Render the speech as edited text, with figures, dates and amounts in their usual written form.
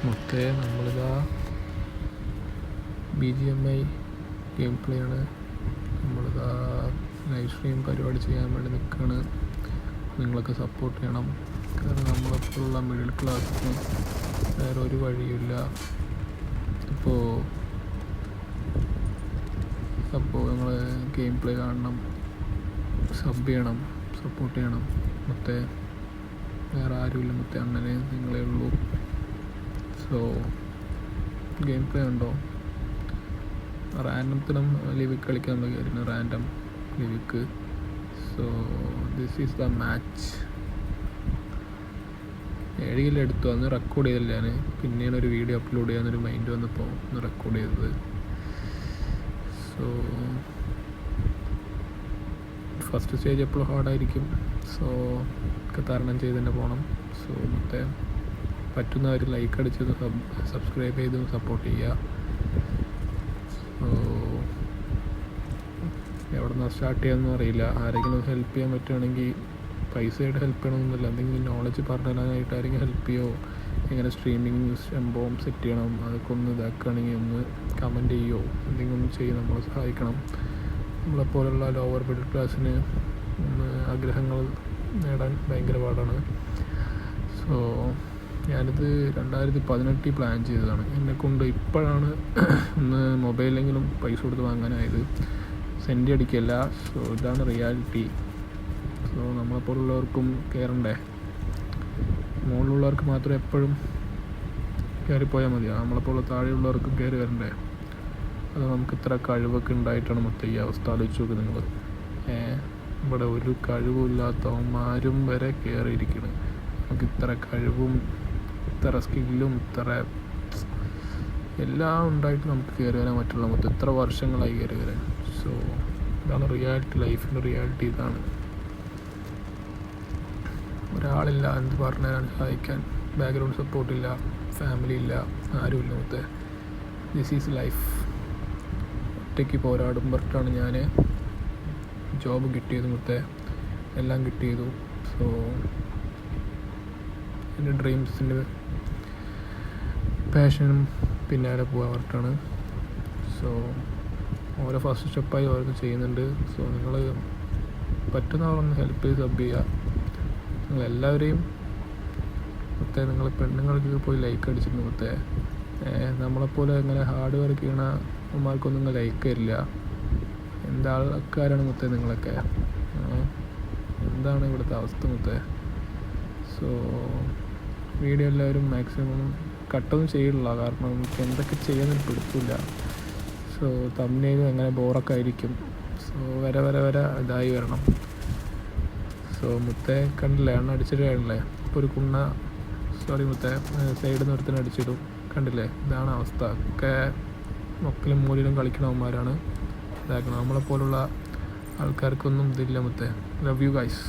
മൊത്തം നമ്മളിതാ BGMI game play ആണ്. നമ്മളിതാ ലൈവ് സ്ട്രീം പരിപാടി ചെയ്യാൻ വേണ്ടി നിൽക്കുകയാണ്. നിങ്ങളൊക്കെ സപ്പോർട്ട് ചെയ്യണം. കാരണം നമ്മളെപ്പോലുള്ള മിഡിൽ ക്ലാസ്സിന് വേറെ ഒരു വഴിയില്ല. ഇപ്പോൾ നിങ്ങൾ ഗെയിം പ്ലേ കാണണം, സബ് ചെയ്യണം, സപ്പോർട്ട് ചെയ്യണം. മൊത്തം വേറെ ആരുമില്ല, മൊത്തം അങ്ങനെ നിങ്ങളേ ഉള്ളൂ. സോ ഗെയിം പ്ലേ ഉണ്ടോ? റാൻഡത്തിനും ലിവിക്ക് കളിക്കാൻ കയറുന്നു, റാൻഡം ലിവിക്ക്. So this is the match. 7 kilo എടുത്തു. അന്ന് റെക്കോർഡ് ചെയ്തില്ല ഞാൻ. പിന്നെയാണ് ഒരു വീഡിയോ അപ്ലോഡ് ചെയ്യാനൊരു മൈൻഡ് വന്നപ്പോൾ ഒന്ന് റെക്കോർഡ് ചെയ്തത്. സോ ഫസ്റ്റ് സ്റ്റേജ് എപ്പോഴും ഹാർഡായിരിക്കും. സോ ഒക്കെ തരണം ചെയ്ത് തന്നെ പോകണം. സോ മൊത്തം പറ്റുന്നവർ ലൈക്ക് അടിച്ചത്, സബ്സ്ക്രൈബ് ചെയ്ത് സപ്പോർട്ട് ചെയ്യുക. സോ എവിടെ നിന്ന് സ്റ്റാർട്ട് ചെയ്യാമെന്നും അറിയില്ല. ആരെങ്കിലും ഹെൽപ്പ് ചെയ്യാൻ പറ്റുകയാണെങ്കിൽ, പൈസയായിട്ട് ഹെൽപ്പ് ചെയ്യണമെന്നില്ല, എന്തെങ്കിലും നോളജ് പറഞ്ഞു തരാനായിട്ട് ആരെങ്കിലും ഹെൽപ്പ് ചെയ്യുമോ, എങ്ങനെ സ്ട്രീമിങ് സംഭവം സെറ്റ് ചെയ്യണം, അതൊക്കെ ഒന്ന് ഇതാക്കുകയാണെങ്കിൽ ഒന്ന് കമൻറ്റ് ചെയ്യുമോ, എന്തെങ്കിലും ഒന്ന് ചെയ്ത് നമ്മളെ സഹായിക്കണം. നമ്മളെപ്പോലുള്ള ലോവർ മിഡിൽ ക്ലാസ്സിന് ആഗ്രഹങ്ങൾ നേടാൻ ഭയങ്കര പാടാണ്. സോ ഞാനിത് 2018 പ്ലാൻ ചെയ്തതാണ്. എന്നെക്കൊണ്ട് ഇപ്പോഴാണ് ഒന്ന് മൊബൈലെങ്കിലും പൈസ കൊടുത്ത് വാങ്ങാനായത്. സെൻഡ് അടിക്കല്ല. സോ ഇതാണ് റിയാലിറ്റി. സോ നമ്മളെപ്പോലുള്ളവർക്കും കയറണ്ടേ? മുകളിലുള്ളവർക്ക് മാത്രം എപ്പോഴും കയറിപ്പോയാൽ മതിയോ? നമ്മളെപ്പോലെ താഴെയുള്ളവർക്കും കയറി വരണ്ടേ? അത് നമുക്ക് ഇത്ര കഴിവൊക്കെ ഉണ്ടായിട്ടാണ് മൊത്തം ഈ അവസ്ഥ. ആലോചിച്ച് നോക്ക് നിങ്ങൾ. ഇവിടെ ഒരു കഴിവുമില്ലാത്തവന്മാരും വരെ കയറിയിരിക്കണം. നമുക്ക് ഇത്ര കഴിവും ഇത്ര സ്കില്ലും ഇത്ര എല്ലാം ഉണ്ടായിട്ട് നമുക്ക് കയറി വരാൻ പറ്റില്ല. മൊത്തം ഇത്ര വർഷങ്ങളായി കയറി വരാൻ. സോ ഇതാണ് റിയാലിറ്റി. ലൈഫിൻ്റെ റിയാലിറ്റി ഇതാണ്. ഒരാളില്ല എന്ത് പറഞ്ഞു തരാൻ, സഹായിക്കാൻ. ബാക്ക്ഗ്രൗണ്ട് സപ്പോർട്ടില്ല, ഫാമിലി ഇല്ല, ആരുമില്ല. മൊത്തം ദിസ് ഈസ് ലൈഫ്. ഒറ്റയ്ക്ക് പോരാടും പറഞ്ഞിട്ടാണ് ഞാൻ ജോബ് കിട്ടിയത്. മൊത്തം എല്ലാം കിട്ടിയതു. സോ എൻ്റെ ഡ്രീംസിൻ്റെ പാഷനും പിന്നാലെ പോകാൻ പറഞ്ഞിട്ടാണ്. സോ ഓരോ ഫസ്റ്റ് സ്റ്റെപ്പായി ഓരോന്ന് ചെയ്യുന്നുണ്ട്. സോ നിങ്ങൾ പറ്റുന്നവരൊന്ന് ഹെൽപ്പ് ചെയ്ത് സബ് ചെയ്യുക. നിങ്ങളെല്ലാവരെയും മൊത്തം നിങ്ങൾ പെണ്ണുങ്ങൾക്ക് പോയി ലൈക്ക് അടിച്ചിട്ടുണ്ട്. മൊത്തം നമ്മളെപ്പോലെ ഇങ്ങനെ ഹാർഡ് വർക്ക് ചെയ്യണ അമ്മമാർക്കൊന്നും നിങ്ങൾ ലൈക്ക് തരില്ല. എന്താൾക്കാരാണ് മൊത്തം നിങ്ങളൊക്കെ? എന്താണ് ഇവിടുത്തെ അവസ്ഥ മൊത്തം? സോ വീഡിയോ എല്ലാവരും മാക്സിമം കട്ടൊന്നും ചെയ്യില്ല. കാരണം നമുക്ക് എന്തൊക്കെ ചെയ്യാനൊരു പിടിക്കില്ല. സോ തമ്മിലും അങ്ങനെ ബോറൊക്കെ ആയിരിക്കും. സോ വര ഇതായി വരണം. സോ മുത്തേ കണ്ടില്ലേ, എണ്ണ അടിച്ചിട്ട് കാണില്ലേ? ഇപ്പോൾ ഒരു മുത്തേ സൈഡിൽ നിന്ന് ഒരുത്തിന് അടിച്ചിടും. കണ്ടില്ലേ? ഇതാണ് അവസ്ഥ. ഒക്കെ മൊക്കലും മൂലിലും കളിക്കണവന്മാരാണ് ഇതാക്കണം. നമ്മളെപ്പോലുള്ള ആൾക്കാർക്കൊന്നും ഇതില്ല മുത്തേ. Love you guys.